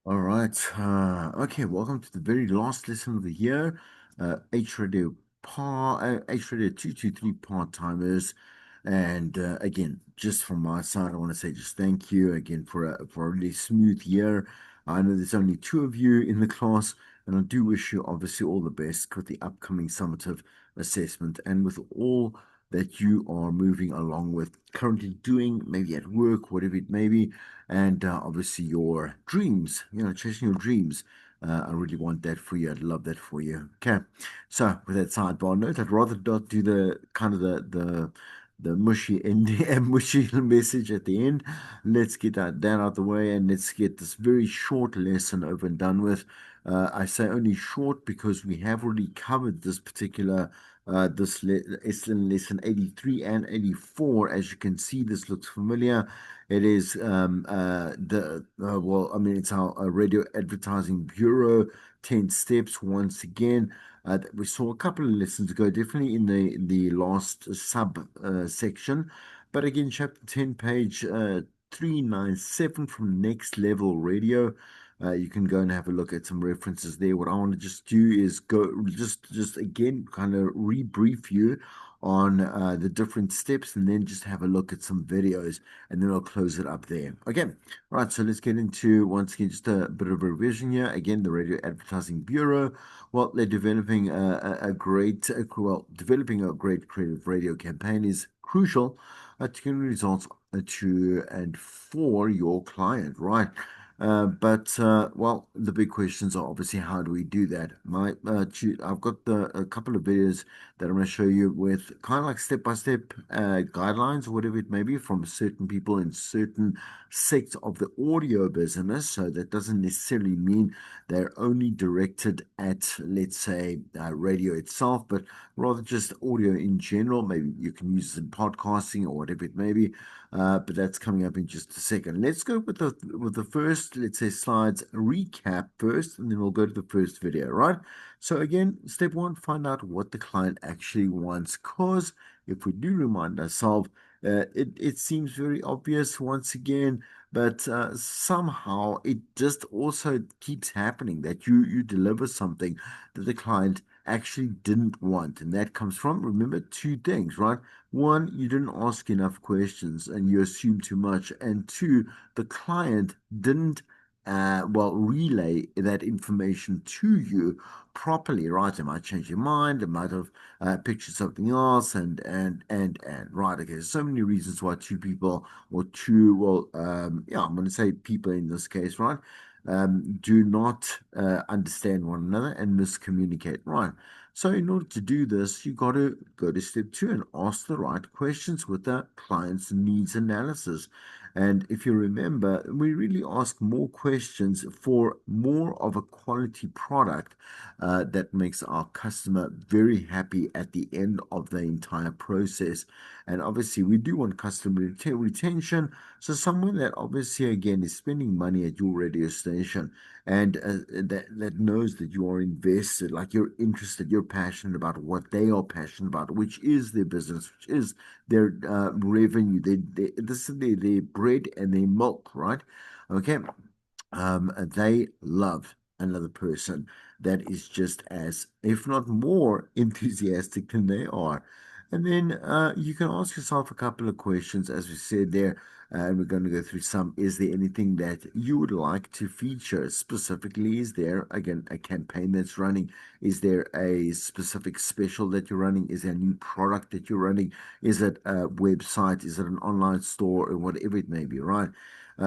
All right. Okay, welcome to the very last lesson of the year. H Radio 223 part-timers. And again, just from my side, I want to say just thank you again for a really smooth year. I know there's only two of you in the class, and I do wish you obviously all the best with the upcoming summative assessment and with all that you are moving along with, currently doing, maybe at work, whatever it may be, and obviously your dreams, chasing your dreams. I really want that for you. I'd love that for you. Okay. So with that sidebar note, I'd rather not do the kind of the mushy end mushy message at the end. Let's get that out of the way and let's get this very short lesson over and done with. I say only short because we have already covered this particular lesson 83 and 84. As you can see, this looks familiar. It is well, I mean, it's our radio advertising bureau 10 steps once again. That we saw a couple of lessons ago, definitely in the last sub section. But again, chapter 10, page 397 from Next Level Radio. You can go and have a look at some references there. What I want to just do is go just again kind of rebrief you on the different steps and then just have a look at some videos and then I'll close it up there. Okay, right. So let's get into once again just a bit of a revision here. Again, the Radio Advertising Bureau. Well, they're developing developing a great creative radio campaign is crucial to get results to and for your client, right? Well, the big questions are obviously how do we do that? I've got a couple of videos that I'm going to show you with kind of like step-by-step guidelines or whatever it may be from certain people in certain sects of the audio business. So that doesn't necessarily mean they're only directed at, let's say, radio itself, but rather just audio in general. Maybe you can use it in podcasting or whatever it may be. But that's coming up in just a second. Let's go with the first, let's say, slides recap first, and then we'll go to the first video, right? So again, step one, find out what the client actually wants. Because if we do remind ourselves, it seems very obvious once again, but somehow it just also keeps happening that you deliver something that the client actually didn't want. And that comes from, remember, two things, right? One, you didn't ask enough questions and you assumed too much. And two, the client didn't relay that information to you properly, right? It might change your mind. It might have pictured something else, and right. Okay, there's so many reasons why two people or two, yeah, I'm going to say people in this case, right, do not understand one another and miscommunicate, right? So in order to do this, you got to go to step two and ask the right questions with the client's needs analysis. And if you remember, we really ask more questions for more of a quality product that makes our customer very happy at the end of the entire process. And obviously, we do want customer retention. So someone that obviously, again, is spending money at your radio station and that knows that you are invested, like you're interested, you're passionate about what they are passionate about, which is their business, which is their revenue. This is their bread and their milk, right? Okay. They love another person that is just as, if not more, enthusiastic than they are. And then you can ask yourself a couple of questions, as we said there, and we're going to go through some. Is there anything that you would like to feature? Specifically, is there, again, a campaign that's running? Is there a specific special that you're running? Is there a new product that you're running? Is it a website? Is it an online store or whatever it may be, right?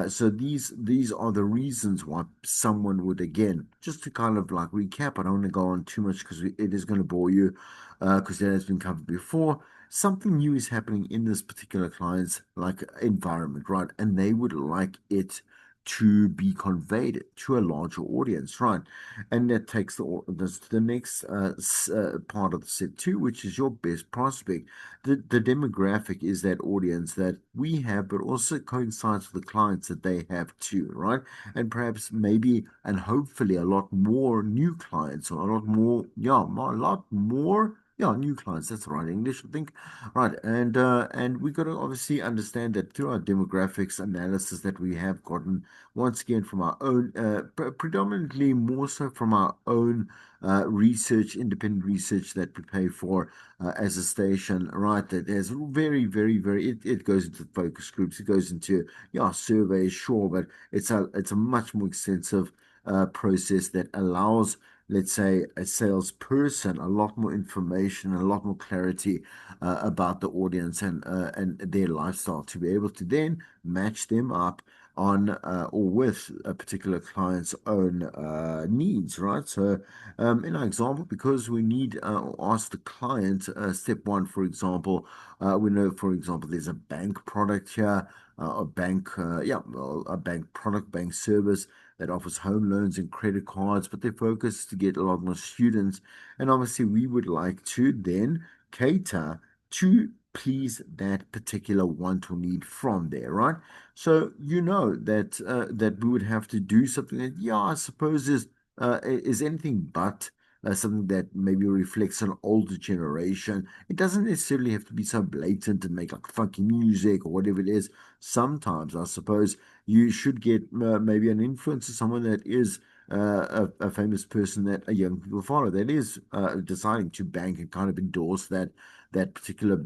So these are the reasons why someone would, again, just to kind of like recap. I don't want to go on too much because it is going to bore you because that has been covered before. Something new is happening in this particular client's like environment, right? And they would like it to be conveyed to a larger audience, right? And that takes this to the next part of the set two, which is your best prospect. The demographic is that audience that we have, but also coincides with the clients that they have too, right? And perhaps maybe and hopefully a lot more new clients or a lot more, yeah, a lot more. Yeah, new clients. That's the right English, I think. Right, and we got to obviously understand that through our demographics analysis that we have gotten once again from our own, predominantly more so from our own research, independent research that we pay for as a station. Right, that there's very, very, very. It goes into focus groups. It goes into yeah surveys, sure, but it's a much more extensive process that allows, let's say, a salesperson a lot more information, a lot more clarity about the audience and their lifestyle to be able to then match them up on or with a particular client's own needs, right? So, in our example, because we need ask the client, step one, for example, we know, for example, there's a bank product here. A bank, yeah, well, a bank product, bank service that offers home loans and credit cards, but their focus is to get a lot more students. And obviously, we would like to then cater to please that particular want or need from there, right? So you know that we would have to do something that, yeah, I suppose is anything but something that maybe reflects an older generation. It doesn't necessarily have to be so blatant and make like funky music or whatever it is. Sometimes, I suppose, you should get maybe an influencer, someone that is a famous person that a young people follow, that is deciding to bank and kind of endorse that particular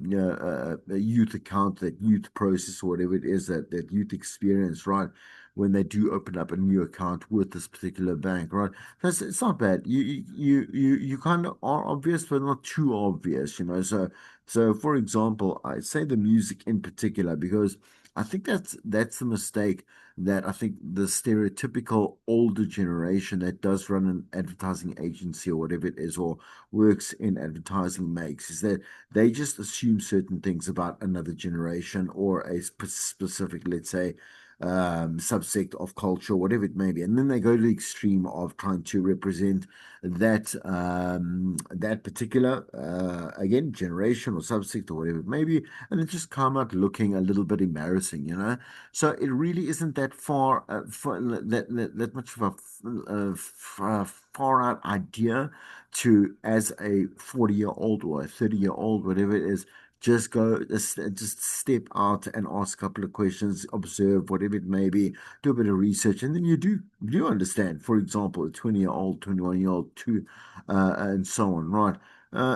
youth account, that youth process, or whatever it is, that youth experience, right? When they do open up a new account with this particular bank, right? Because it's not bad. You kind of are obvious, but not too obvious, you know. So for example, I say the music in particular because I think that's the mistake that I think the stereotypical older generation that does run an advertising agency or whatever it is, or works in advertising makes, is that they just assume certain things about another generation or a specific, let's say, subsect of culture, whatever it may be, and then they go to the extreme of trying to represent that particular again generation or subsect or whatever it may be, and it just come out looking a little bit embarrassing, you know. So it really isn't that that much of far out idea to, as a 40-year-old or a 30-year-old, whatever it is, just step out and ask a couple of questions, observe whatever it may be, do a bit of research, and then you do understand. For example, a 20-year-old, 21-year-old, too, and so on, right?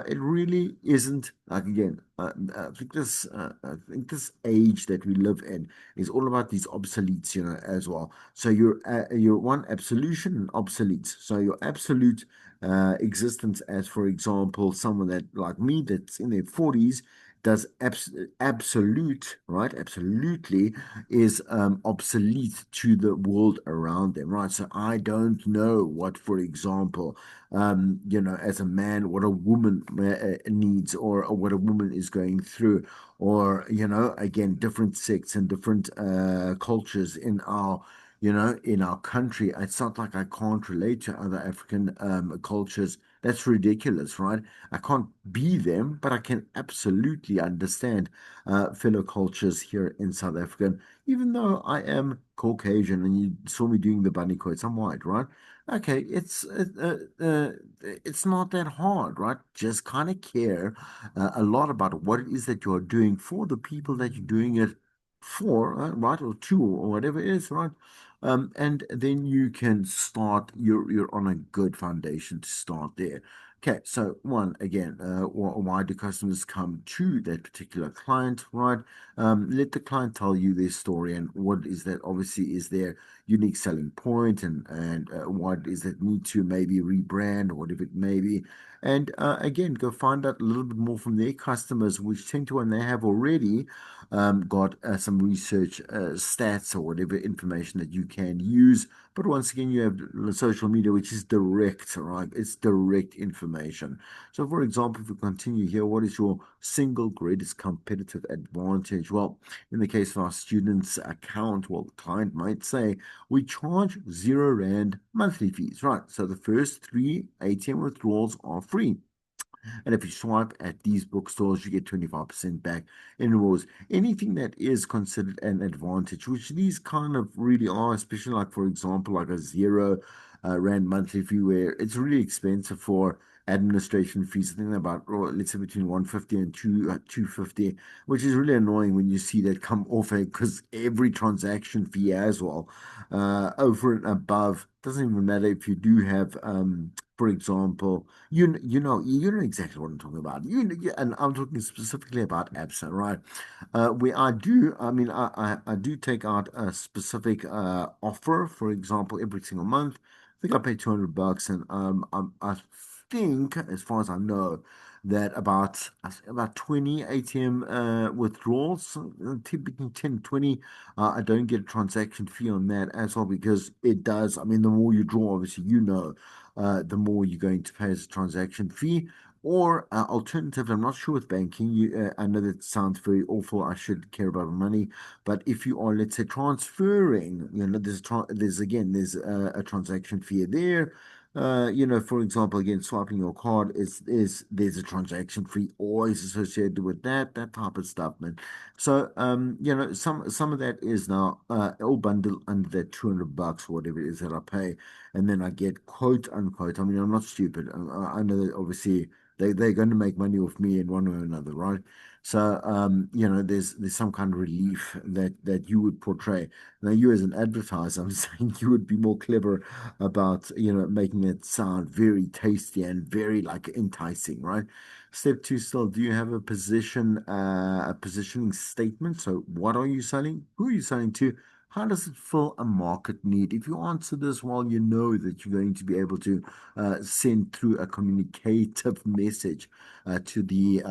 It really isn't like, again. I think this age that we live in is all about these obsoletes, you know, as well. So you're one absolution and obsoletes. So your absolute existence, as for example, someone that like me that's in their 40s does absolute, right? Absolutely is obsolete to the world around them, right? So I don't know what, for example, as a man, what a woman needs, or what a woman is going through, or, again, different sects and different cultures in our country. It's not like I can't relate to other African cultures. That's ridiculous, right? I can't be them, but I can absolutely understand fellow cultures here in South Africa. Even though I am Caucasian and you saw me doing the bunny quotes, I'm white, right? Okay, it's not that hard, right? Just kind of care a lot about what it is that you are doing for the people that you're doing it for, right? Or to, or whatever it is, right? And then you can start. You're on a good foundation to start there. Okay, so one again, why do customers come to that particular client, right? Let the client tell you their story and what is that obviously is their unique selling point, and what is that need to maybe rebrand or whatever it may be. And again, go find out a little bit more from their customers, which tend to, when they have already got some research stats or whatever information that you can use. But once again, you have social media, which is direct, right? It's direct information. So, for example, if we continue here, what is your single greatest competitive advantage? Well, in the case of our students' account, well, the client might say, we charge 0 Rand monthly fees, right? So the first three ATM withdrawals are free. And if you swipe at these bookstores, you get 25% back in rewards. Anything that is considered an advantage, which these kind of really are, especially like, for example, like a 0 Rand monthly fee, where it's really expensive for administration fees. I think they're about, let's say, between 150 and 250, which is really annoying when you see that come off it because every transaction fee as well, over and above. Doesn't even matter if you do have, for example, you know exactly what I'm talking about. And I'm talking specifically about ABSA, right? Where I mean, I do take out a specific offer, for example, every single month. I think I pay $200, and I think, as far as I know, that about 20 ATM withdrawals, typically 10, 20. I don't get a transaction fee on that as well because it does. I mean, the more you draw, obviously, the more you're going to pay as a transaction fee. Or alternatively, I'm not sure with banking. I know that sounds very awful. I should care about money, but if you are, let's say, transferring, there's a transaction fee there. For example, again, swiping your card is there's a transaction fee always associated with that type of stuff, man. So, some of that is now all bundled under that $200 or whatever it is that I pay, and then I get quote unquote. I mean, I'm not stupid. I know that obviously they're going to make money off me in one way or another, right? So, there's some kind of relief that you would portray. Now, you as an advertiser, I'm saying you would be more clever about, making it sound very tasty and very like enticing, right? Step two, still, do you have a positioning statement? So, what are you selling? Who are you selling to? How does it fill a market need? If you answer this well, you know that you're going to be able to send through a communicative message to the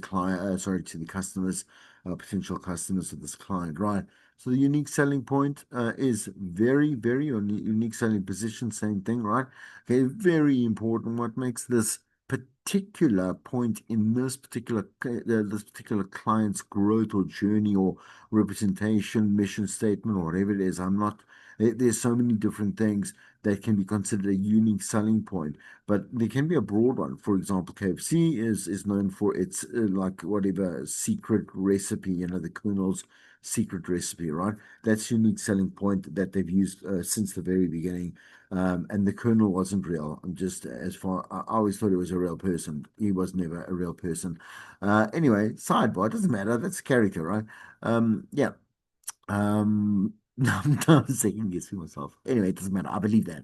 client, sorry, to the customers, potential customers of this client, right? So the unique selling point is very unique selling position, same thing, right? Okay, very important. What makes this particular point in this particular client's growth or journey or representation, mission statement, or whatever it is. There's so many different things that can be considered a unique selling point, but there can be a broad one. For example, KFC is known for its like whatever secret recipe, the Colonel's secret recipe, right? That's unique selling point that they've used since the very beginning. And the Colonel wasn't real. I'm just as far I always thought he was a real person. He was never a real person. Anyway, sidebar, it doesn't matter. That's a character, right? Yeah. I'm second guessing myself. Anyway, it doesn't matter. I believe that.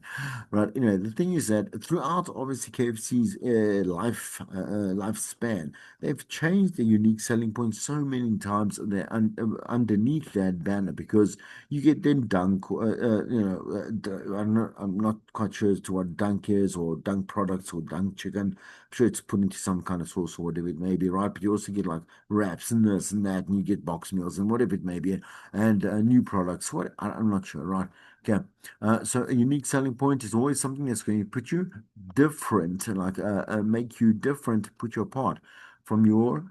Right. Anyway, the thing is that throughout obviously KFC's lifespan, they've changed the unique selling point so many times underneath that banner because you get then dunk, I'm not quite sure as to what dunk is or dunk products or dunk chicken. I'm sure it's put into some kind of sauce or whatever it may be, right? But you also get like wraps and this and that, and you get box meals and whatever it may be and new products. I'm not sure, right? Okay. So a unique selling point is always something that's going to put you different, like make you different, put you apart from your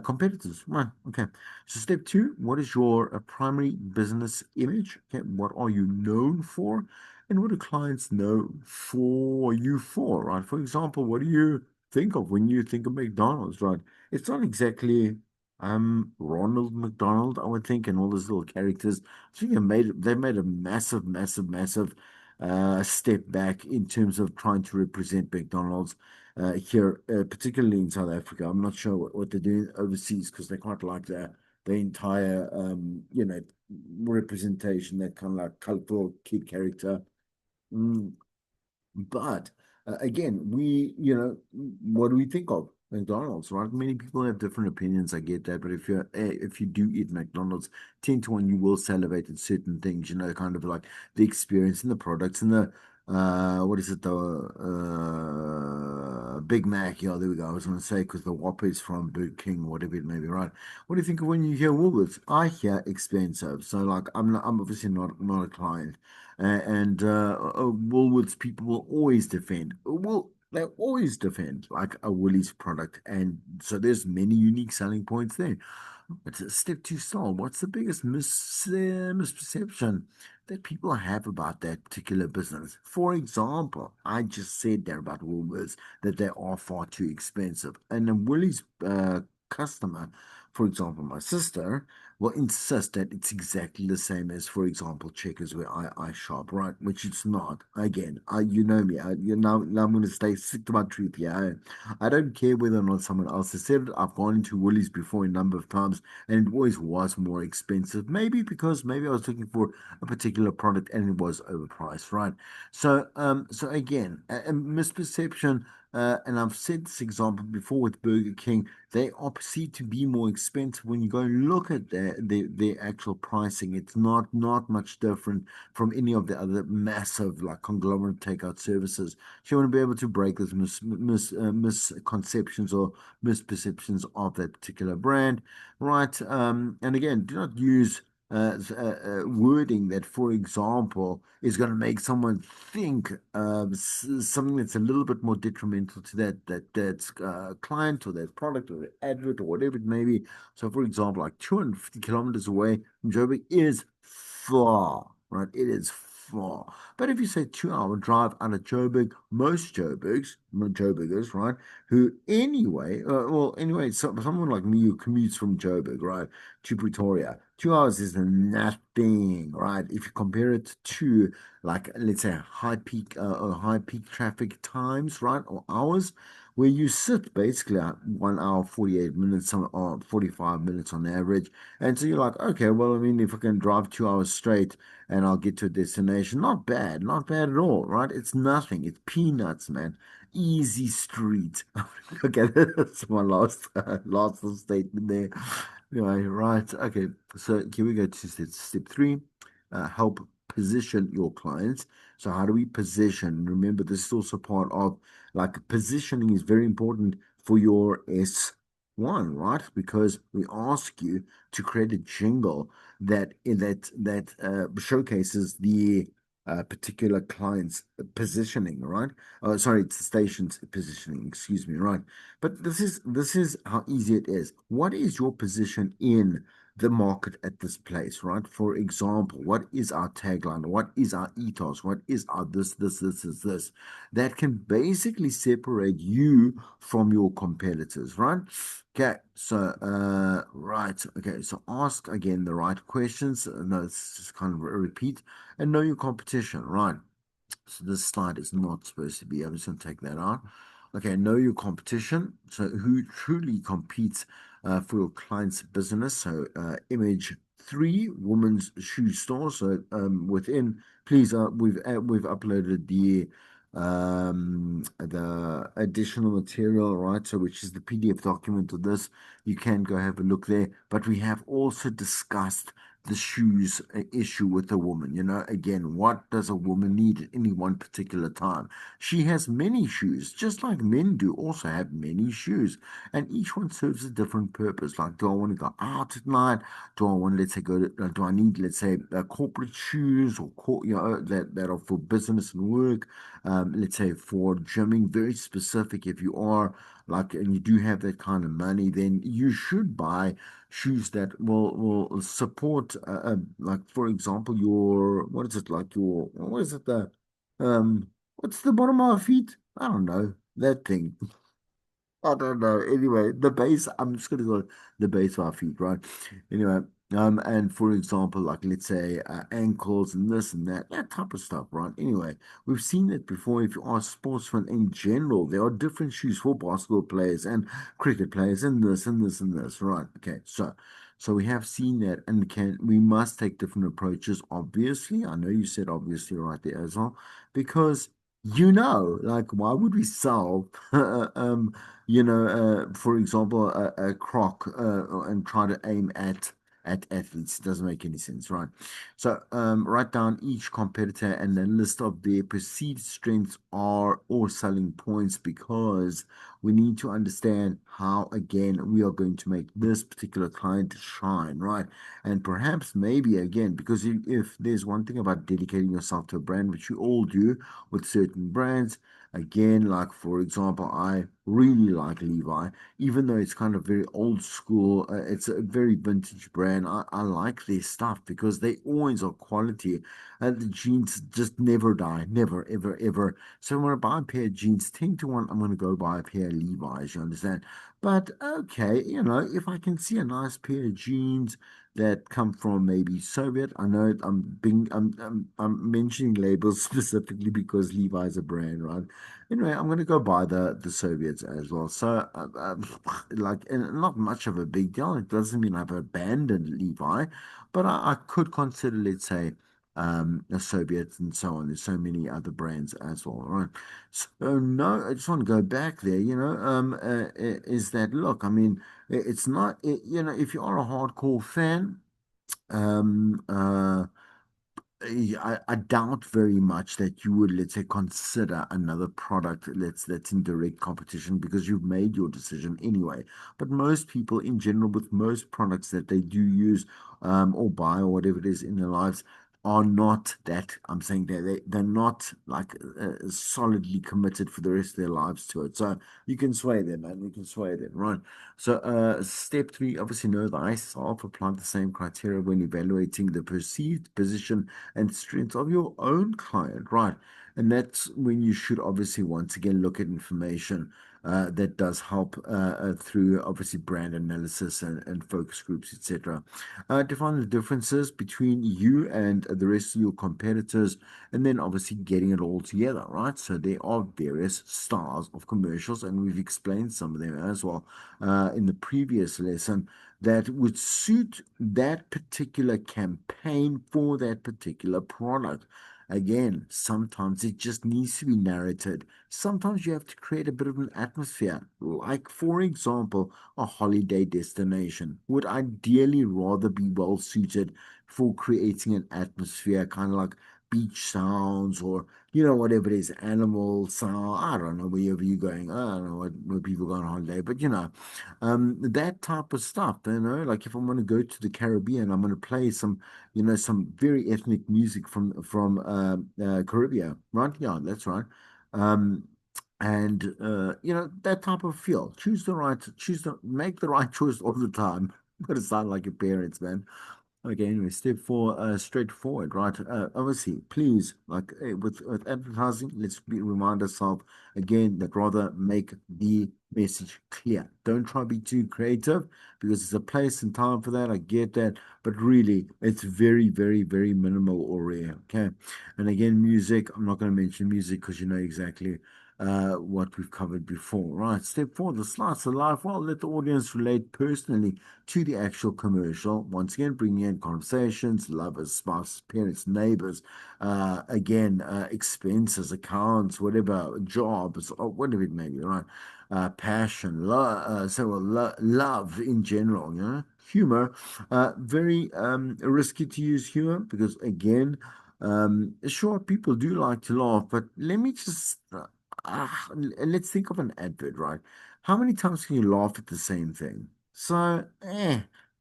competitors. Right. Okay. So step two, what is your primary business image? Okay. What are you known for? And what do clients know for you for, right? For example, what do you think of when you think of McDonald's, right? It's not exactly Ronald McDonald, I would think, and all those little characters. I think they made a massive step back in terms of trying to represent McDonald's here, particularly in South Africa. I'm not sure what they're doing overseas because they quite like the entire representation, that kind of like colorful kid character. Mm, but again, what do we think of McDonald's, right? Many people have different opinions. I get that, but if you do eat McDonald's, 10 to 1, you will salivate at certain things. Kind of like the experience and the products and the what is it, the Big Mac? Yeah, there we go. I was going to say because the Whopper is from Burger King, whatever it may be, right? What do you think of when you hear Woolworths? I hear expensive, so like I'm obviously not a client. And Woolworths people will always defend. Well, they always defend like a Woolies product, and so there's many unique selling points there. But step two, Saul, what's the biggest misperception that people have about that particular business? For example, I just said there about Woolworths that they are far too expensive, and a Woolies customer For example, my sister will insist that it's exactly the same as, for example, Checkers where I shop, right? Which it's not. Again, you know me. Now I'm going to stay stick to my truth here. I don't care whether or not someone else has said it. I've gone into Woolies before a number of times, and it always was more expensive. Maybe because maybe I was looking for a particular product and it was overpriced, right? So again, a misperception. And I've said this example before with Burger King. They are perceived to be more expensive when you go and look at their actual pricing. It's not much different from any of the other massive like conglomerate takeout services. So you want to be able to break those misconceptions or misperceptions of that particular brand, right? And again, do not use wording that, for example, is going to make someone think something that's a little bit more detrimental to that's client or that product or that advert or whatever it may be. So, for example, like 250 kilometers away from Joburg is far, right? It is far. But if you say 2 hour drive out of Joburg, most Joburgers, right, who anyway, well, anyway, someone like me who commutes from Joburg, right, to Pretoria. 2 hours is nothing, right? If you compare it to like let's say high peak traffic times, right, or hours, where you sit basically at 1 hour 48 minutes, or 45 minutes on average, and so you're like, okay, well, I mean, if I can drive 2 hours straight and I'll get to a destination, not bad at all, right? It's nothing, it's peanuts, man. Easy street. Okay, that's my last little statement there. Anyway, right. Okay. So here we go to step three. Help position your clients. So how do we position? Remember, this is also part of like positioning is very important for your S1, right? Because we ask you to create a jingle that showcases the particular client's positioning, right? Oh, sorry, it's the station's positioning. Excuse me, right? But this is how easy it is. What is your position in the market at this place, right? For example, what is our tagline? What is our ethos? What is our this? That can basically separate you from your competitors, right? Okay, so right, okay, so ask again the right questions. No, it's just kind of a repeat and know your competition, right? So this slide is not supposed to be. I'm just going to take that out. Okay, know your competition. So who truly competes for your client's business? So image three, women's shoe store. So within, please, we've uploaded the additional material, right? So which is the PDF document of this. You can go have a look there. But we have also discussed the shoes issue with a woman. You know, again, what does a woman need at any one particular time? She has many shoes, just like men do also have many shoes, and each one serves a different purpose. Like, do I want to go out at night? Do I want, let's say, do I need, let's say, corporate shoes or that are for business and work? Let's say for gymming, very specific. If you are like, and you do have that kind of money, then you should buy shoes that will support like for example your what is it like your what is it the what's the bottom of our feet? I don't know that thing. I don't know. Anyway, the base, I'm just gonna go the base of our feet, right? Anyway, and for example, like let's say ankles and this and that type of stuff, right? Anyway, we've seen it before. If you are a sportsman in general, there are different shoes for basketball players and cricket players and this and this and this, right? Okay, so we have seen that, and can we must take different approaches. Obviously, I know you said obviously right there as well, because like, why would we sell for example, a croc and try to aim at athletes. It doesn't make any sense, right? So write down each competitor and a list of their perceived strengths are or selling points because we need to understand how again we are going to make this particular client shine, right? And perhaps maybe again, because if there's one thing about dedicating yourself to a brand, which you all do with certain brands, Again, like for example, I really like Levi, even though it's kind of very old school. It's a very vintage brand. I like their stuff because they always are quality. The jeans just never die, never, ever, ever. So when I buy a pair of jeans, 10 to 1, I'm going to go buy a pair of Levi's, you understand? But okay, if I can see a nice pair of jeans that come from maybe Soviet. I know I'm mentioning labels specifically because Levi's a brand, right? Anyway, I'm gonna go buy the Soviets as well. So like, and not much of a big deal. It doesn't mean I've abandoned Levi, but I could consider, let's say, a Soviet and so on. There's so many other brands as well, right? So no, I just want to go back there. Is that look? I mean, it's not. If you are a hardcore fan. Um, uh, I doubt very much that you would, let's say, consider another product that's in direct competition because you've made your decision anyway. But most people in general, with most products that they do use or buy or whatever it is in their lives, are not that. I'm saying that they're not like solidly committed for the rest of their lives to it. So you can sway them, man. You can sway them, right? So, step three, obviously know thyself. Apply the same criteria when evaluating the perceived position and strengths of your own client, right? And that's when you should obviously once again look at information that does help through obviously brand analysis and focus groups, etc. Define the differences between you and the rest of your competitors, and then obviously getting it all together, right? So there are various styles of commercials, and we've explained some of them as well in the previous lesson that would suit that particular campaign for that particular product. Again, sometimes it just needs to be narrated. Sometimes you have to create a bit of an atmosphere. Like, for example, a holiday destination would ideally rather be well suited for creating an atmosphere, kind of like beach sounds or whatever it is, animal sound. I don't know, wherever you're going. I don't know where people go on holiday, but that type of stuff, like if I'm going to go to the Caribbean, I'm going to play some very ethnic music from Caribbean, right? Yeah, that's right. Um, and that type of feel. Make the right choice all the time. Got to sound like your parents, man. Okay, anyway, step four, straightforward, right? Obviously, please, like with advertising, remind ourselves again that rather make the message clear. Don't try to be too creative because there's a place and time for that. I get that, but really, it's very, very, very minimal or rare. Okay, and again, music. I'm not going to mention music because you know exactly what we've covered before, right? Step four, the slice of life. Well, let the audience relate personally to the actual commercial. Once again, bringing in conversations, lovers, spouses, parents, neighbors, expenses, accounts, whatever, jobs, or whatever it may be, right? Passion, love in general, humor. Very risky to use humor because, again, sure, people do like to laugh, but let me just let's think of an advert, right? How many times can you laugh at the same thing? So,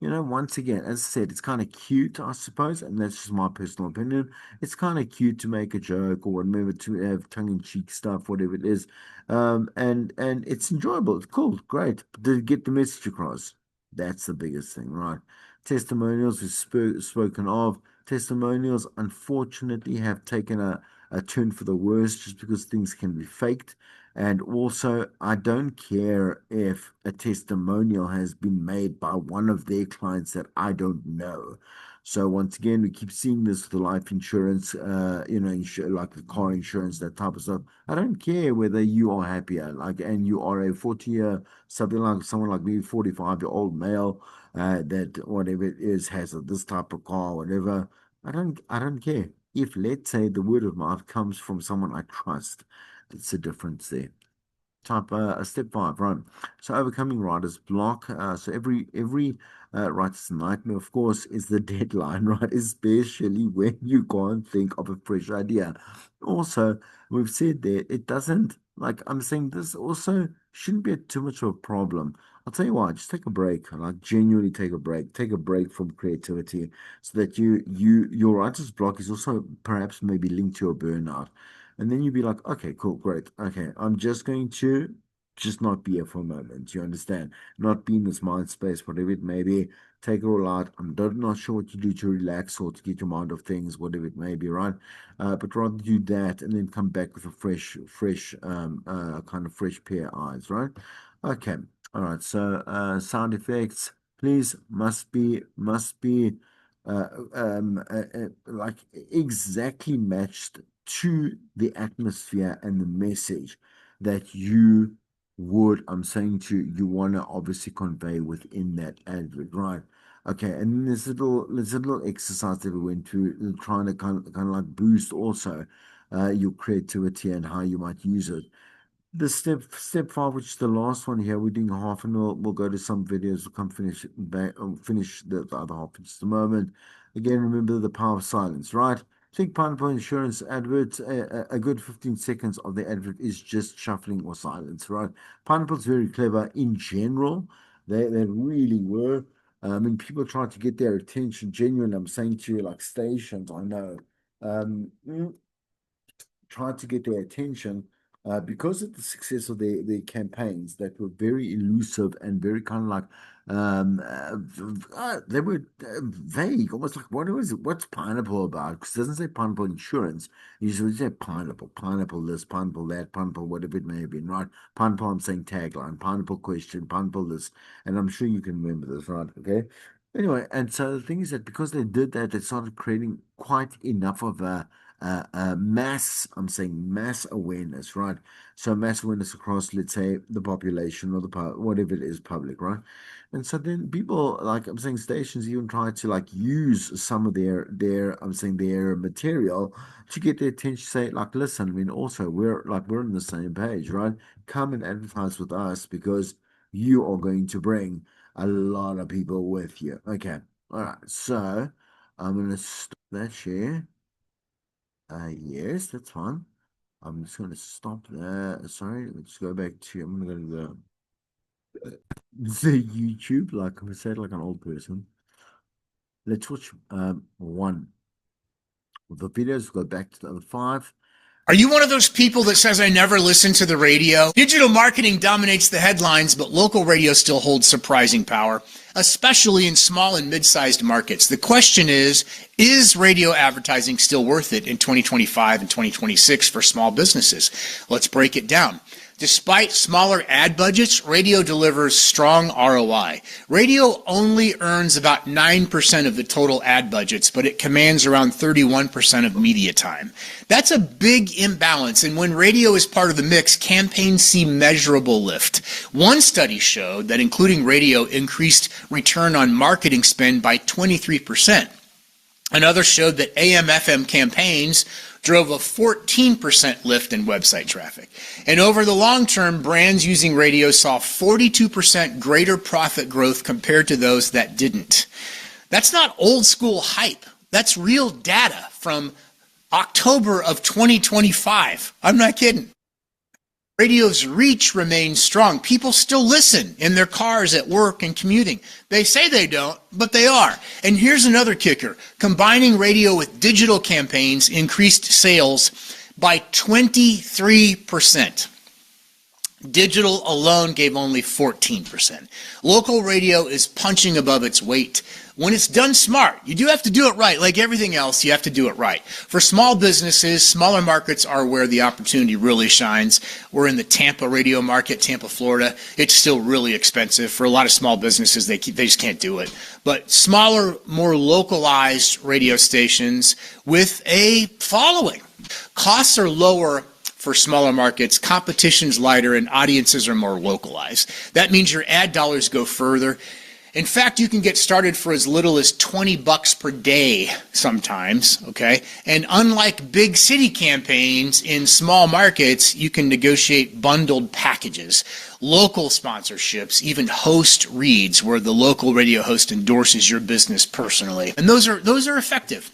once again, as I said, it's kind of cute, I suppose, and that's just my personal opinion. It's kind of cute to make a joke or whatever, to have tongue-in-cheek stuff, whatever it is. And it's enjoyable. It's cool, great. But to get the message across, that's the biggest thing, right? Testimonials is spoken of. Testimonials, unfortunately, have taken a turn for the worse just because things can be faked. And also, I don't care if a testimonial has been made by one of their clients that I don't know. So once again, we keep seeing this with the life insurance, like the car insurance, that type of stuff. I don't care whether you are happier, like, and you are a 40-year, something like someone like me, 45-year-old male, that whatever it is has this type of car, whatever. I don't care. If let's say the word of mouth comes from someone I trust, it's a difference there. Step five, right? So overcoming writer's block. So every writer's nightmare, of course, is the deadline, right? Especially when you can't think of a fresh idea. Also, we've said that it doesn't like I'm saying this also shouldn't be too much of a problem. I'll tell you what, just take a break, like genuinely take a break. Take a break from creativity so that your writer's block is also perhaps maybe linked to your burnout. And then you'd be like, okay, cool, great. Okay, I'm just going to just not be here for a moment. You understand? Not be in this mind space, whatever it may be. Take it all out. Not sure what you do to relax or to get your mind off things, whatever it may be, right? But rather do that and then come back with a kind of fresh pair of eyes, right? Okay. All right. So sound effects, please, must be uh, like exactly matched to the atmosphere and the message that I'm saying you want to obviously convey within that advert, right? Okay, and then there's a little exercise that we went through, trying to kind of like boost also your creativity and how you might use it. The step five, which is the last one here, we're doing half, and we'll go to some videos. We'll come finish the other half in just a moment. Again, remember the power of silence, right? Think pineapple insurance advert. A good 15 seconds of the advert is just shuffling or silence, right? Pineapple's very clever in general. They really were. I mean, people try to get their attention. Genuine, I'm saying to you, like stations, I know. Um, Tried to get their attention because of the success of their campaigns that were very elusive and very kind of like they were vague, almost like what's pineapple about? Because it doesn't say pineapple insurance. You just say pineapple this, pineapple that, pineapple whatever it may have been, right? Pineapple, I'm saying tagline, pineapple question, pineapple this, and I'm sure you can remember this, right? Okay. Anyway, and so the thing is that because they did that, they started creating quite enough of I'm saying mass awareness, right? So mass awareness across, let's say, the population or whatever it is, public, right? And so then people, like I'm saying, stations even try to like use some of I'm saying their material to get their attention. Say, like, listen, I mean, also we're on the same page, right? Come and advertise with us because you are going to bring a lot of people with you. Okay, all right. So I'm gonna stop that share. Yes, that's fine. I'm just going to stop there. Sorry, let's go back to. I'm going to go to the YouTube, like I said, like an old person. Let's watch one of the videos. Go back to the other five. Are you one of those people that says, I never listen to the radio? Digital marketing dominates the headlines, but local radio still holds surprising power, especially in small and mid-sized markets. The question is radio advertising still worth it in 2025 and 2026 for small businesses? Let's break it down. Despite smaller ad budgets, radio delivers strong ROI. Radio only earns about 9% of the total ad budgets, but it commands around 31% of media time. That's a big imbalance, and when radio is part of the mix, campaigns see measurable lift. One study showed that including radio increased return on marketing spend by 23%. Another showed that AM/FM campaigns drove a 14% lift in website traffic. And over the long term, brands using radio saw 42% greater profit growth compared to those that didn't. That's not old school hype. That's real data from October of 2025. I'm not kidding. Radio's reach remains strong. People still listen in their cars at work and commuting. They say they don't, but they are. And here's another kicker. Combining radio with digital campaigns increased sales by 23%. Digital alone gave only 14%. Local radio is punching above its weight. When it's done smart, you do have to do it right. Like everything else, you have to do it right. For small businesses, smaller markets are where the opportunity really shines. We're in the Tampa radio market, Tampa, Florida. It's still really expensive. For a lot of small businesses, they just can't do it. But smaller, more localized radio stations with a following. Costs are lower for smaller markets, competition's lighter, and audiences are more localized. That means your ad dollars go further. In fact, you can get started for as little as $20 per day sometimes, okay? And unlike big city campaigns in small markets, you can negotiate bundled packages, local sponsorships, even host reads where the local radio host endorses your business personally. And those are effective.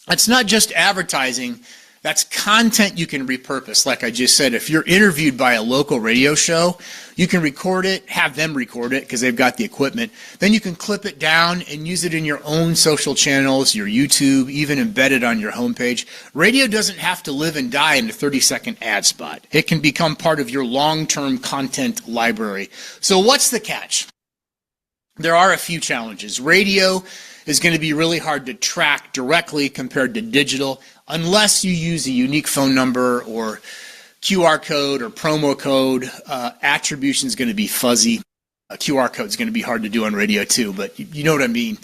It's not just advertising That's content you can repurpose. Like I just said, if you're interviewed by a local radio show, you can record it, have them record it because they've got the equipment. Then you can clip it down and use it in your own social channels, your YouTube, even embed it on your homepage. Radio doesn't have to live and die in a 30-second ad spot. It can become part of your long-term content library. So what's the catch? There are a few challenges. Radio is going to be really hard to track directly compared to digital unless you use a unique phone number or QR code or promo code. Attribution is going to be fuzzy. A QR code is going to be hard to do on radio too, but you know what I mean.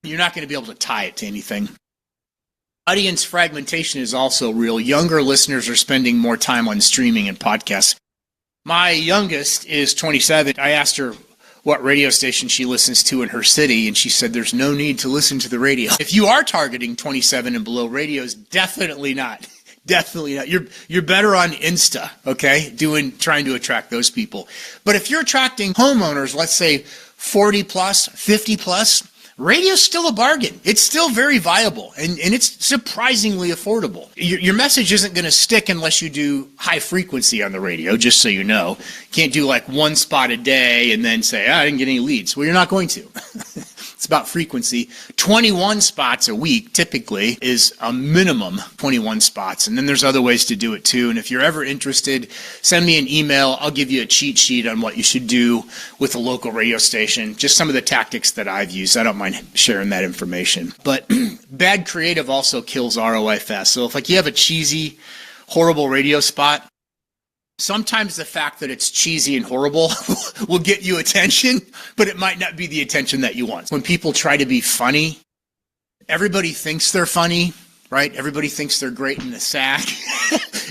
You're not going to be able to tie it to anything. Audience fragmentation is also real. Younger listeners are spending more time on streaming and podcasts. My youngest is 27. I asked her what radio station she listens to in her city, and she said there's no need to listen to the radio. If you are targeting 27 and below radios, definitely not. Definitely not. You're better on Insta, okay? Trying to attract those people. But if you're attracting homeowners, let's say 40 plus, 50 plus, radio's still a bargain. It's still very viable, and it's surprisingly affordable. Your message isn't going to stick unless you do high frequency on the radio, just so you know. You can't do like one spot a day and then say, I didn't get any leads. Well, you're not going to. It's about frequency. 21 spots a week typically is a minimum 21 spots. And then there's other ways to do it too. And if you're ever interested, send me an email. I'll give you a cheat sheet on what you should do with a local radio station. Just some of the tactics that I've used. I don't mind sharing that information. But bad creative also kills ROI fast. So if you have a cheesy, horrible radio spot, sometimes the fact that it's cheesy and horrible will get you attention, but it might not be the attention that you want. When people try to be funny, everybody thinks they're funny, right? Everybody thinks they're great in the sack.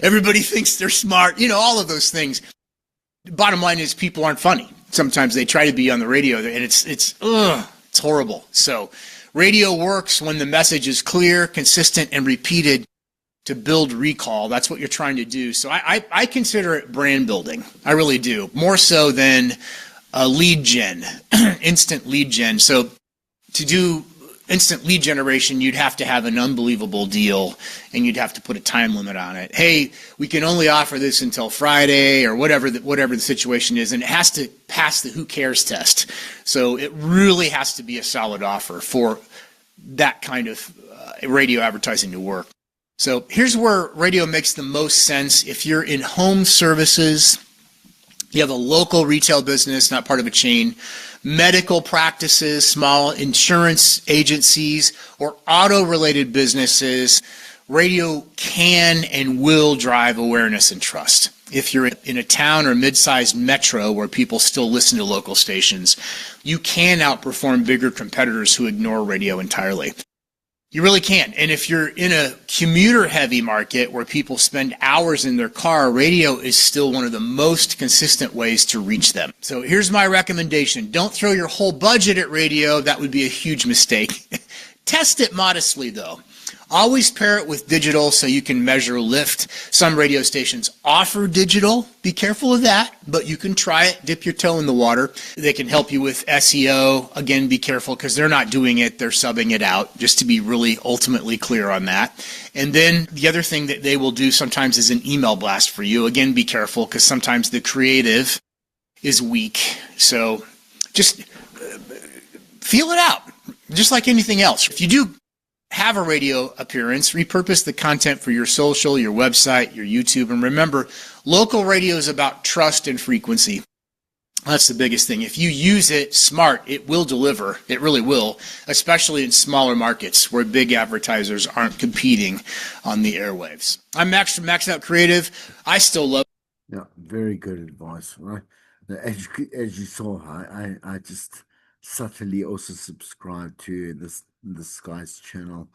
Everybody thinks they're smart, all of those things. The bottom line is people aren't funny. Sometimes they try to be on the radio, and it's horrible. So radio works when the message is clear, consistent, and repeated to build recall. That's what you're trying to do. So I consider it brand building. I really do. More so than a lead gen, instant lead gen. So to do instant lead generation, you'd have to have an unbelievable deal, and you'd have to put a time limit on it. Hey, we can only offer this until Friday, or whatever the situation is, and it has to pass the who cares test. So it really has to be a solid offer for that kind of radio advertising to work. So here's where radio makes the most sense. If you're in home services, you have a local retail business, not part of a chain, medical practices, small insurance agencies, or auto-related businesses, radio can and will drive awareness and trust. If you're in a town or mid-sized metro where people still listen to local stations, you can outperform bigger competitors who ignore radio entirely. You really can. And if you're in a commuter-heavy market where people spend hours in their car, radio is still one of the most consistent ways to reach them. So here's my recommendation. Don't throw your whole budget at radio. That would be a huge mistake. Test it modestly, though. Always pair it with digital so you can measure lift. Some radio stations offer digital. Be careful of that, but you can try it. Dip your toe in the water. They can help you with SEO. Again, be careful because they're not doing it. They're subbing it out, just to be really ultimately clear on that. And then the other thing that they will do sometimes is an email blast for you. Again, be careful because sometimes the creative is weak. So just feel it out, just like anything else. If you do have a radio appearance, repurpose the content for your social, your website, your YouTube. And remember, local radio is about trust and frequency. That's the biggest thing. If you use it smart, it will deliver. It really will, especially in smaller markets where big advertisers aren't competing on the airwaves. I'm Max from Max Out Creative. I still love. Yeah, very good advice, right? As you saw, I just subtly also subscribe to this guy's channel.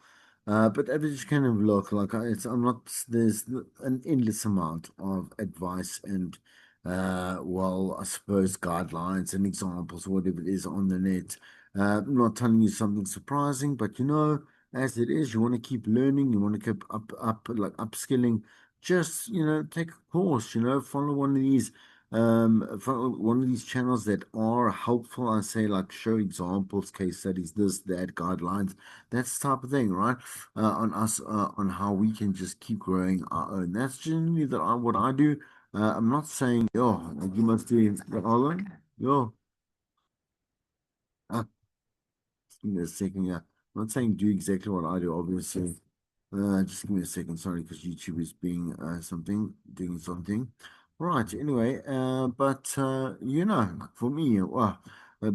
But I just kind of look like I'm not. There's an endless amount of advice and I suppose guidelines and examples, whatever it is on the net. I'm not telling you something surprising, but as it is, you want to keep learning, you want to keep upskilling. Just take a course, follow one of these from one of these channels that are helpful. I say like show examples, case studies, this, that, guidelines, that's the type of thing, right? On us, on how we can just keep growing our own. That's generally what I do. I'm not saying, yo, you must do it. Hold on, yo, just give me a second. Yeah, I'm not saying do exactly what I do, obviously. Just give me a second, sorry, because YouTube is being doing something. Right, anyway, but for me, well, the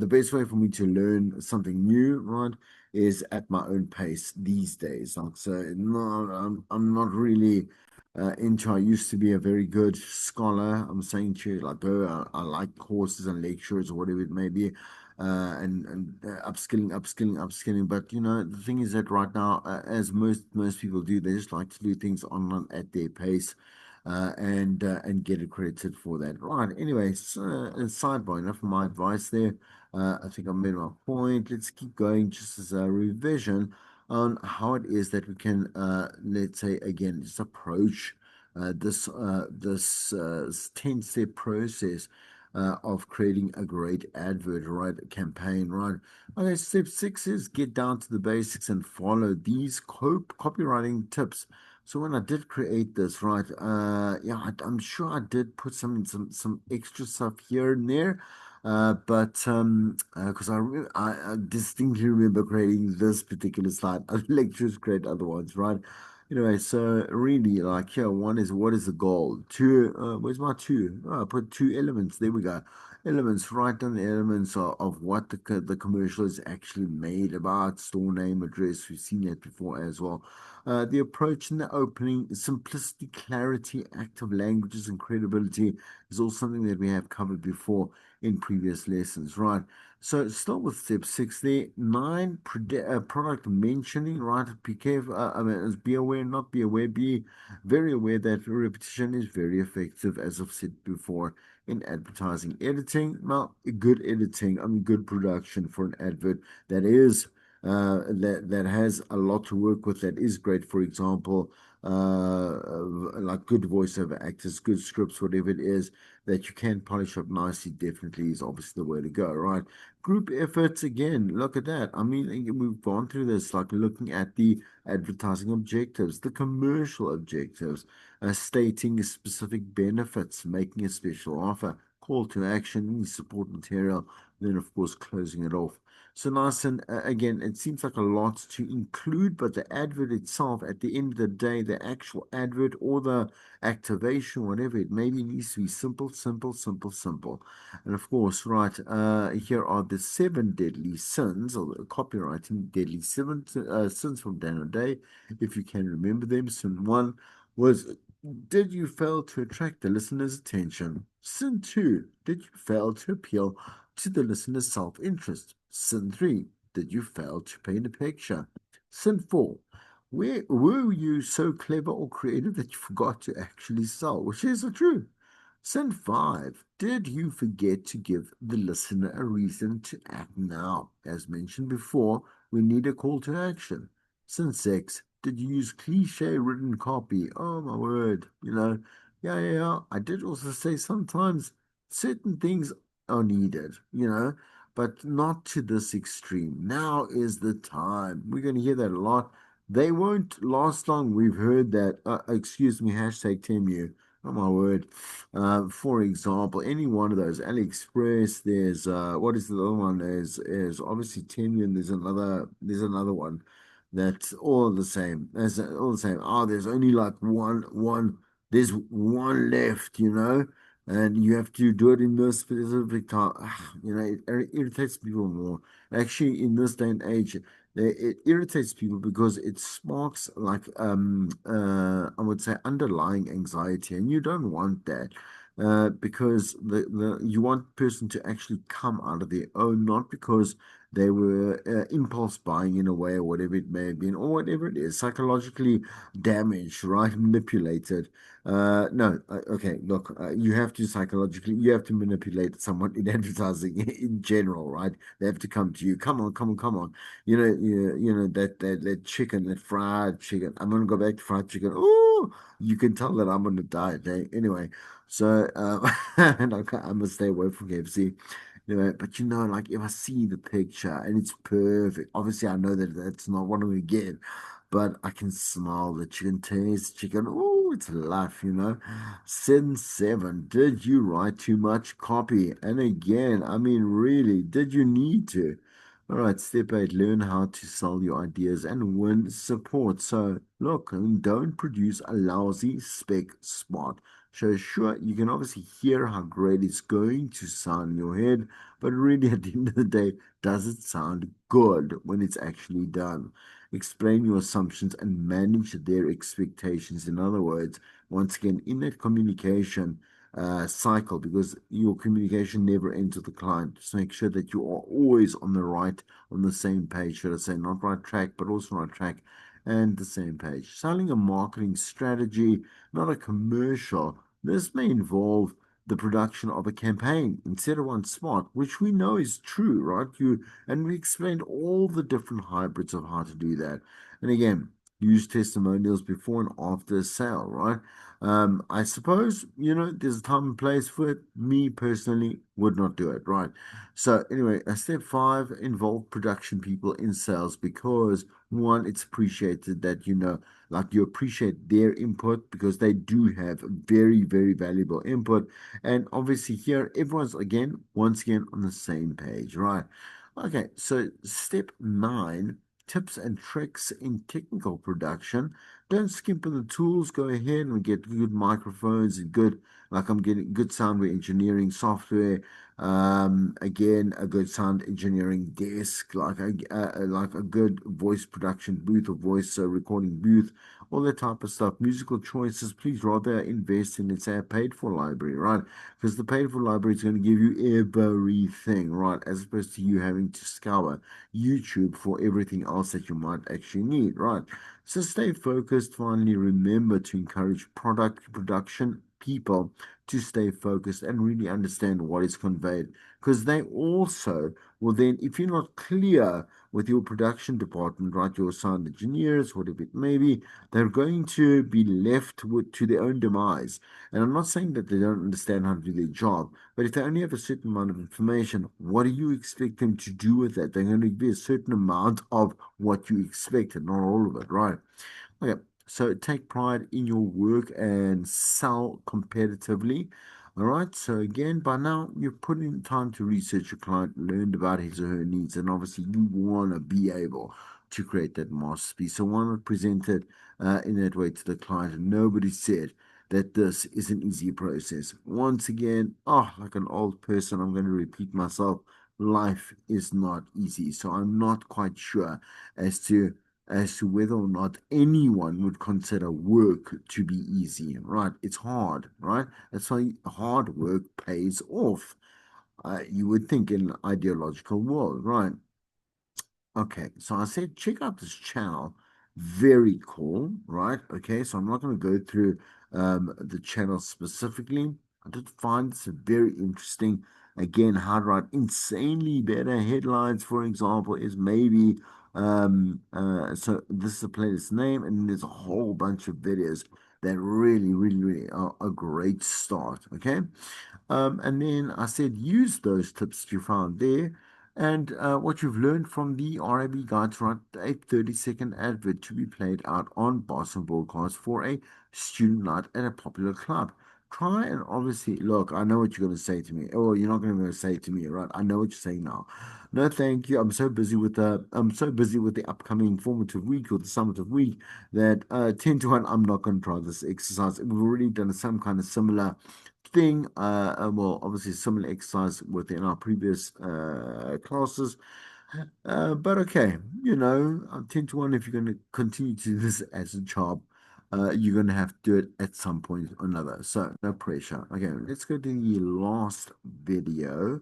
best way for me to learn something new, right, is at my own pace these days. Like, so, no, I'm not really into. I used to be a very good scholar. I'm saying to you, like, I like courses and lectures or whatever it may be, upskilling. But the thing is that right now, as most people do, they just like to do things online at their pace, and get accredited for that. Right. Anyway, so, sidebar. Enough of my advice there. I think I made my point. Let's keep going. Just as a revision on how it is that we can, let's say again, just approach this 10-step process of creating a great advert, right? Campaign, right? Okay, step six is get down to the basics and follow these copywriting tips. So when I did create this, right, yeah, I'm sure I did put some extra stuff here and there, but because I distinctly remember creating this particular slide. I'd like to create other ones, right? Anyway, so really, like here, one is what is the goal? Two, where's my two? Oh, I put two elements. There we go. Elements. Write down the elements of what the commercial is actually made about. Store name, address. We've seen that before as well. The approach in the opening, simplicity, clarity, active languages, and credibility is all something that we have covered before in previous lessons, right? So start with step six there. Nine, product mentioning, right? Be careful. I mean, be aware, not be aware. Be very aware that repetition is very effective, as I've said before, in advertising. Editing, well, good editing, I mean, good production for an advert that is that has a lot to work with. That is great. For example, like good voiceover actors, good scripts, whatever it is that you can polish up nicely. Definitely is obviously the way to go, right? Group efforts again. Look at that. I mean, we've gone through this, like looking at the advertising objectives, the commercial objectives, stating specific benefits, making a special offer, call to action, support material, then of course closing it off. So nice, and again, it seems like a lot to include, but the advert itself, at the end of the day, the actual advert or the activation, whatever it maybe, needs to be simple, simple, simple, simple. And of course, right, here are the seven deadly sins, or the copywriting deadly sins from Dan O'Day, if you can remember them. Sin one was, did you fail to attract the listener's attention? Sin two, did you fail to appeal to the listener's self-interest? Sin three, did you fail to paint a picture? Sin four, where were you so clever or creative that you forgot to actually sell? Which is the truth. Sin five, did you forget to give the listener a reason to act now? As mentioned before, we need a call to action. Sin six, did you use cliche written copy? Oh my word, yeah. I did also say sometimes certain things are needed, but not to this extreme. Now is the time. We're going to hear that a lot. They won't last long. We've heard that. Excuse me, hashtag Temu. Oh my word. For example, any one of those, AliExpress, there's what is the other one? There's obviously Temu, and there's another one that's all the same. That's all the same. Oh, there's only like there's one left, and you have to do it in this specific time. It irritates people more. Actually, in this day and age, it irritates people because it sparks like I would say underlying anxiety, and you don't want that. Because you want person to actually come out of their own, not because they were impulse buying in a way, or whatever it may have been, or whatever it is, psychologically damaged, right? Manipulated. No, okay, look, you have to manipulate someone in advertising in general, right? They have to come to you. Come on, come on, come on. That chicken, that fried chicken. I'm gonna go back to fried chicken. Oh, you can tell that I'm on a diet, eh? Anyway, so and I must stay away from KFC. But like if I see the picture and it's perfect, obviously I know that that's not what I'm gonna get, but I can smell the chicken, taste chicken. Oh, it's life. Sin 7, did you write too much copy? And again, I mean, really, did you need to? All right, step 8, learn how to sell your ideas and win support. So, look, I mean, don't produce a lousy spec spot. So, sure, you can obviously hear how great it's going to sound in your head, but really, at the end of the day, does it sound good when it's actually done? Explain your assumptions and manage their expectations. In other words, once again, in that communication cycle, because your communication never ends with the client, just make sure that you are always on the same page, should I say, not right track, but also right track and the same page. Selling a marketing strategy, not a commercial. This may involve the production of a campaign instead of one spot, which we know is true, right? And we explained all the different hybrids of how to do that. And again, use testimonials before and after a sale, right? I suppose, there's a time and place for it. Me personally would not do it, right? So anyway, step 5, involve production people in sales because one, it's appreciated that like you appreciate their input because they do have very, very valuable input. And obviously here, everyone's once again on the same page, right? Okay, so step 9, tips and tricks in technical production. Don't skimp on the tools. Go ahead and get good microphones and like I'm getting good soundware engineering software. Again, a good sound engineering desk, like a good voice production booth or voice recording booth, all that type of stuff. Musical choices, please rather invest in, let's say, a paid for library, right? Because the paid for library is going to give you everything, right? As opposed to you having to scour YouTube for everything else that you might actually need, right? So stay focused. Finally, remember to encourage product production people to stay focused and really understand what is conveyed. Because they also will then, if you're not clear with your production department, right, your sound engineers, whatever it may be, they're going to be left to their own demise. And I'm not saying that they don't understand how to do their job, but if they only have a certain amount of information, what do you expect them to do with that? They're going to be a certain amount of what you expect and not all of it, right? Okay, so take pride in your work and sell competitively. All right, so again, by now you've put in time to research your client, learned about his or her needs, and obviously you want to be able to create that masterpiece. So why not present it in that way to the client? And nobody said that this is an easy process. Once again, like an old person, I'm going to repeat myself. Life is not easy. So I'm not quite sure as to whether or not anyone would consider work to be easy, right? It's hard, right? That's why hard work pays off. You would think in an ideological world, right? Okay, so I said check out this channel. Very cool, right? Okay, so I'm not going to go through the channel specifically. I did find this very interesting. Again, how to write insanely better headlines, for example, is maybe so this is the playlist name, and there's a whole bunch of videos that really, really, really are a great start. Okay. And then I said, use those tips that you found there and what you've learned from the RAB guide to write a 30-second advert to be played out on Boston Broadcast for a student night at a popular club. Try and obviously look, I know what you're going to say to me. Oh, you're not going to say it to me, right? I know what you're saying now. No, thank you. I'm so busy with the upcoming formative week or the summative week that 10 to 1, I'm not going to try this exercise. We've already done some kind of similar thing, well, obviously similar exercise within our previous classes. But okay, 10 to 1, if you're going to continue to do this as a job, you're going to have to do it at some point or another. So no pressure. Okay, let's go to the last video.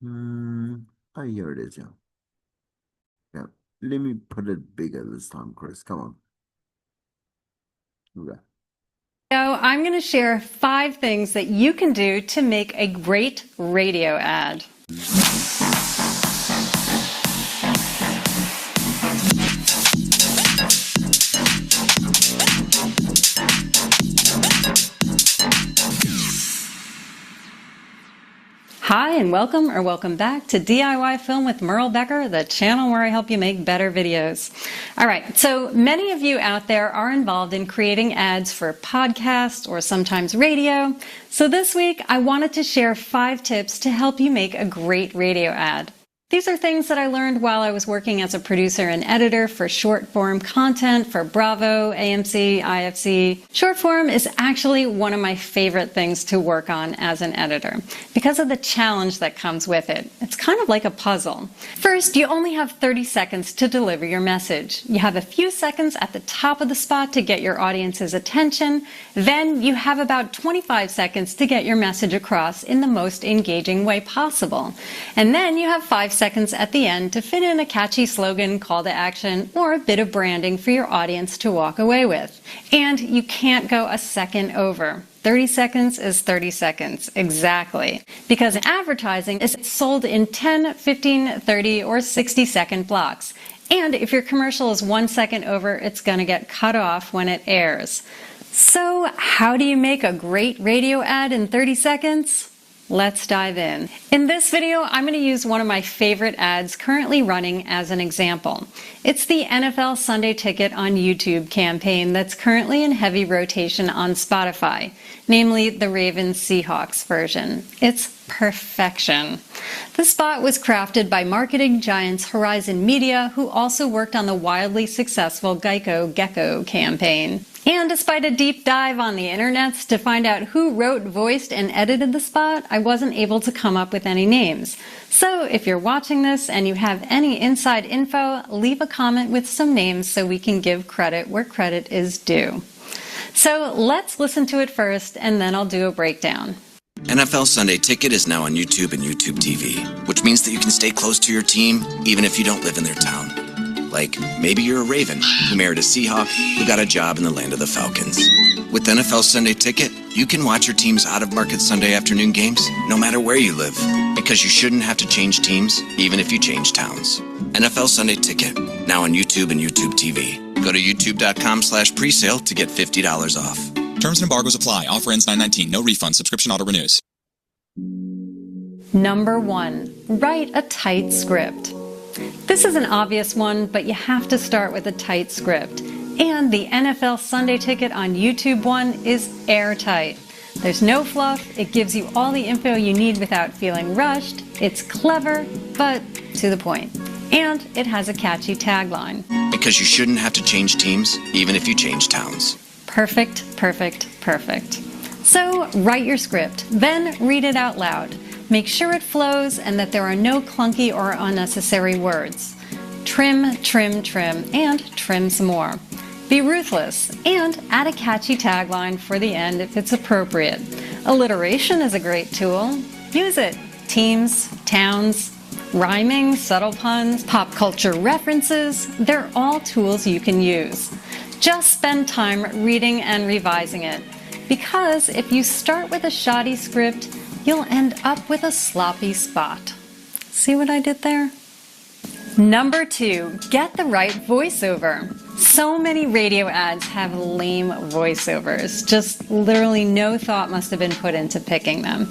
Hmm. Oh, here it is. Yeah. Let me put it bigger this time, Chris. Come on. Okay. So I'm going to share 5 things that you can do to make a great radio ad. Hi, and welcome back to DIY Film with Merle Becker, the channel where I help you make better videos. All right, so many of you out there are involved in creating ads for podcasts or sometimes radio. So this week, I wanted to share 5 tips to help you make a great radio ad. These are things that I learned while I was working as a producer and editor for short form content for Bravo, AMC, IFC. Short form is actually one of my favorite things to work on as an editor because of the challenge that comes with it. It's kind of like a puzzle. First, you only have 30 seconds to deliver your message. You have a few seconds at the top of the spot to get your audience's attention. Then you have about 25 seconds to get your message across in the most engaging way possible. And then you have 5 seconds at the end to fit in a catchy slogan, call to action, or a bit of branding for your audience to walk away with. And you can't go a second over. 30 seconds is 30 seconds, exactly. Because advertising is sold in 10, 15, 30, or 60-second blocks. And if your commercial is 1 second over, it's going to get cut off when it airs. So how do you make a great radio ad in 30 seconds? Let's dive in. In this video, I'm going to use one of my favorite ads currently running as an example. It's the NFL Sunday Ticket on YouTube campaign that's currently in heavy rotation on Spotify, namely the Ravens-Seahawks version. It's perfection. The spot was crafted by marketing giants Horizon Media, who also worked on the wildly successful Geico Gecko campaign. And despite a deep dive on the internets to find out who wrote, voiced, and edited the spot, I wasn't able to come up with any names. So if you're watching this and you have any inside info, leave a comment with some names so we can give credit where credit is due. So let's listen to it first, and then I'll do a breakdown. NFL Sunday Ticket is now on YouTube and YouTube TV, which means that you can stay close to your team even if you don't live in their town. Like, maybe you're a Raven who married a Seahawk who got a job in the land of the Falcons. With NFL Sunday Ticket, you can watch your team's out-of-market Sunday afternoon games no matter where you live, because you shouldn't have to change teams even if you change towns. NFL Sunday Ticket, now on YouTube and YouTube TV. Go to youtube.com/presale to get $50 off. Terms and embargoes apply. Offer ends 9/19. No refund. Subscription auto renews. Number 1, write a tight script. This is an obvious one, but you have to start with a tight script. And the NFL Sunday Ticket on YouTube one is airtight. There's no fluff, it gives you all the info you need without feeling rushed, it's clever, but to the point. And it has a catchy tagline. Because you shouldn't have to change teams, even if you change towns. Perfect, perfect, perfect. So write your script, then read it out loud. Make sure it flows and that there are no clunky or unnecessary words. Trim, trim, trim, and trim some more. Be ruthless and add a catchy tagline for the end if it's appropriate. Alliteration is a great tool. Use it. Teams, towns, rhyming, subtle puns, pop culture references, they're all tools you can use. Just spend time reading and revising it. Because if you start with a shoddy script, you'll end up with a sloppy spot. See what I did there? Number 2, get the right voiceover. So many radio ads have lame voiceovers. Just literally no thought must have been put into picking them.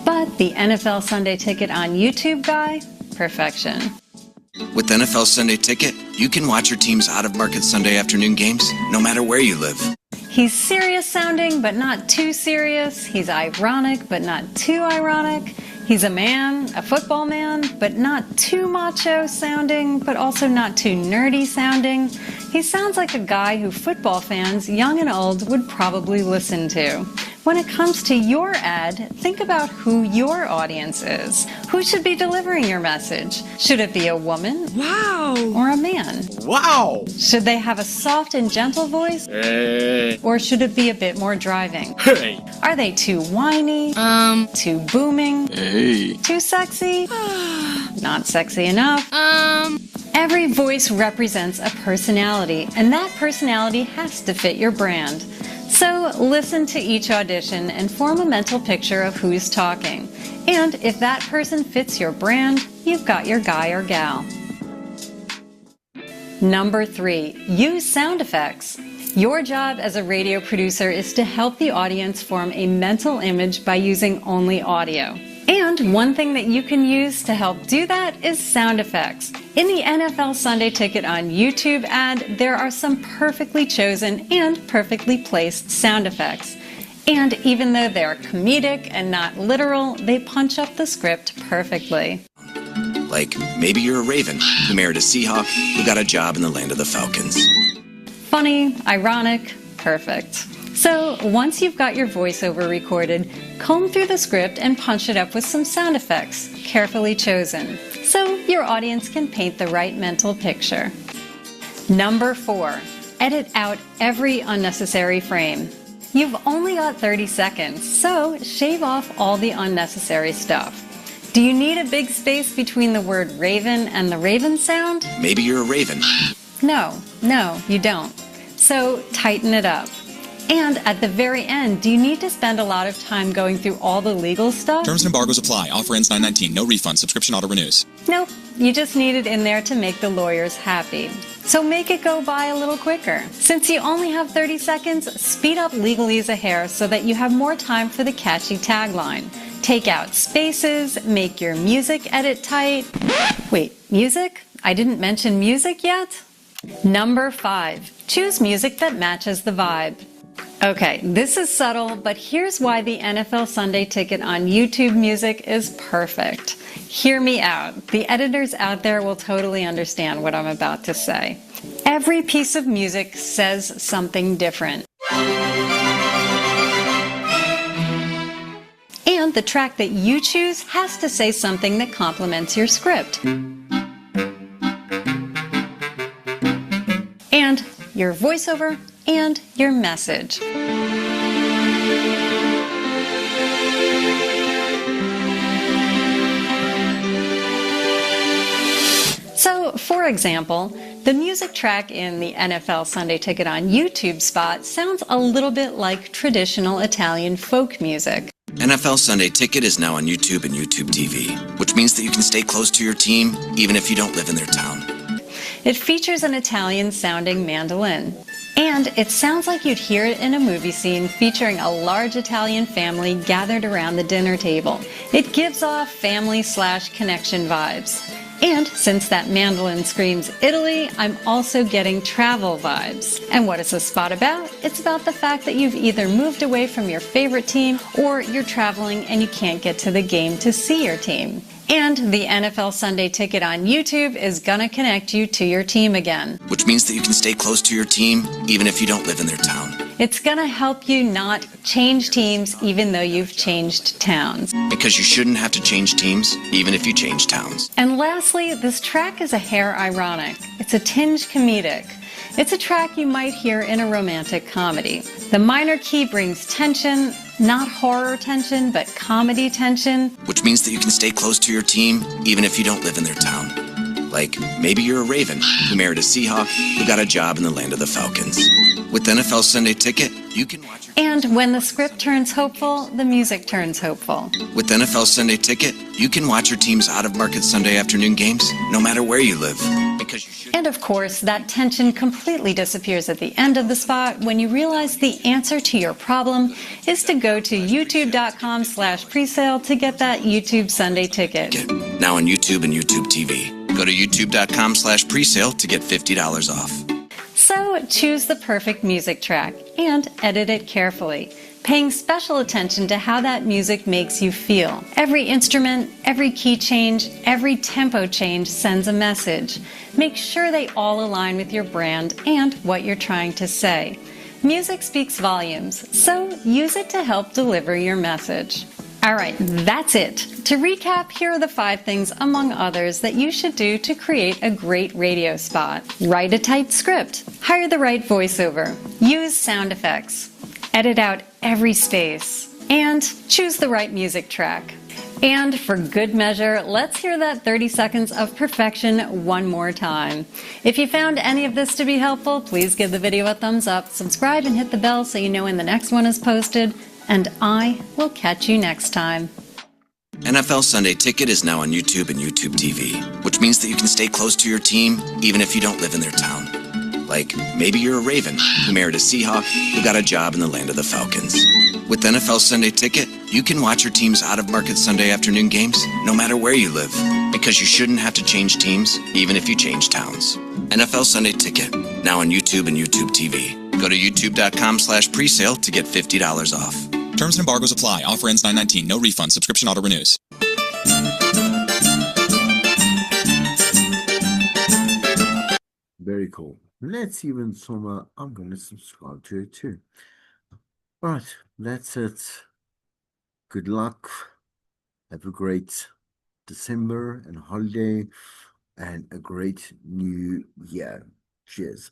But the NFL Sunday Ticket on YouTube guy, perfection. With NFL Sunday Ticket, you can watch your team's out-of-market Sunday afternoon games no matter where you live. He's serious sounding, but not too serious. He's ironic, but not too ironic. He's a man, a football man, but not too macho sounding, but also not too nerdy sounding. He sounds like a guy who football fans, young and old, would probably listen to. When it comes to your ad, think about who your audience is. Who should be delivering your message? Should it be a woman? Wow! Or a man? Wow! Should they have a soft and gentle voice? Hey! Or should it be a bit more driving? Hey! Are they too whiny? Too booming? Hey! Too sexy? Not sexy enough? Every voice represents a personality, and that personality has to fit your brand. So listen to each audition and form a mental picture of who's talking. And if that person fits your brand, you've got your guy or gal. Number 3, use sound effects. Your job as a radio producer is to help the audience form a mental image by using only audio. And one thing that you can use to help do that is sound effects. In the NFL Sunday Ticket on YouTube ad, there are some perfectly chosen and perfectly placed sound effects. And even though they're comedic and not literal, they punch up the script perfectly. Like, maybe you're a Raven who married a Seahawk who got a job in the land of the Falcons. Funny, ironic, perfect. So once you've got your voiceover recorded, comb through the script and punch it up with some sound effects, carefully chosen, so your audience can paint the right mental picture. Number 4, edit out every unnecessary frame. You've only got 30 seconds, so shave off all the unnecessary stuff. Do you need a big space between the word Raven and the Raven sound? Maybe you're a Raven. No, you don't. So tighten it up. And at the very end, do you need to spend a lot of time going through all the legal stuff? Terms and embargoes apply. Offer ends 9/19. No refund. Subscription auto renews. Nope. You just need it in there to make the lawyers happy. So make it go by a little quicker. Since you only have 30 seconds, speed up legalese a hair so that you have more time for the catchy tagline. Take out spaces, make your music edit tight. Wait, music? I didn't mention music yet? Number 5, choose music that matches the vibe. Okay, this is subtle, but here's why the NFL Sunday Ticket on YouTube music is perfect. Hear me out. The editors out there will totally understand what I'm about to say. Every piece of music says something different. And the track that you choose has to say something that complements your script. And your voiceover and your message. So, for example, the music track in the NFL Sunday Ticket on YouTube spot sounds a little bit like traditional Italian folk music. NFL Sunday Ticket is now on YouTube and YouTube TV, which means that you can stay close to your team even if you don't live in their town. It features an Italian-sounding mandolin. And it sounds like you'd hear it in a movie scene featuring a large Italian family gathered around the dinner table. It gives off family/connection vibes. And since that mandolin screams Italy, I'm also getting travel vibes. And what is this spot about? It's about the fact that you've either moved away from your favorite team or you're traveling and you can't get to the game to see your team. And the NFL Sunday Ticket on YouTube is gonna connect you to your team again. Which means that you can stay close to your team even if you don't live in their town. It's gonna help you not change teams even though you've changed towns. Because you shouldn't have to change teams even if you change towns. And lastly, this track is a hair ironic. It's a tinge comedic. It's a track you might hear in a romantic comedy. The minor key brings tension, not horror tension, but comedy tension. Which means that you can stay close to your team even if you don't live in their town. Like, maybe you're a Raven who married a Seahawk who got a job in the land of the Falcons. With NFL Sunday Ticket, you can watch your... And when the script turns hopeful, the music turns hopeful. With NFL Sunday Ticket, you can watch your team's out-of-market Sunday afternoon games no matter where you live. Because you should... And of course, that tension completely disappears at the end of the spot when you realize the answer to your problem is to go to youtube.com/presale to get that YouTube Sunday Ticket. Now on YouTube and YouTube TV. Go to youtube.com/presale to get $50 off. So choose the perfect music track and edit it carefully, paying special attention to how that music makes you feel. Every instrument, every key change, every tempo change sends a message. Make sure they all align with your brand and what you're trying to say. Music speaks volumes, so use it to help deliver your message. All right, that's it. To recap, here are the 5 things, among others, that you should do to create a great radio spot. Write a tight script. Hire the right voiceover. Use sound effects. Edit out every space. And choose the right music track. And for good measure, let's hear that 30 seconds of perfection one more time. If you found any of this to be helpful, please give the video a thumbs up, subscribe, and hit the bell so you know when the next one is posted. And I will catch you next time. NFL Sunday Ticket is now on YouTube and YouTube TV, which means that you can stay close to your team even if you don't live in their town. Like, maybe you're a Raven who married a Seahawk who got a job in the land of the Falcons. With NFL Sunday Ticket, you can watch your team's out-of-market Sunday afternoon games no matter where you live, because you shouldn't have to change teams even if you change towns. NFL Sunday Ticket, now on YouTube and YouTube TV. Go to youtube.com/presale to get $50 off. Terms and embargoes apply. Offer ends 9/19. No refund. Subscription auto renews. Very cool. Let's even some. I'm going to subscribe to it too. All right, that's it. Good luck. Have a great December and holiday and a great new year. Cheers.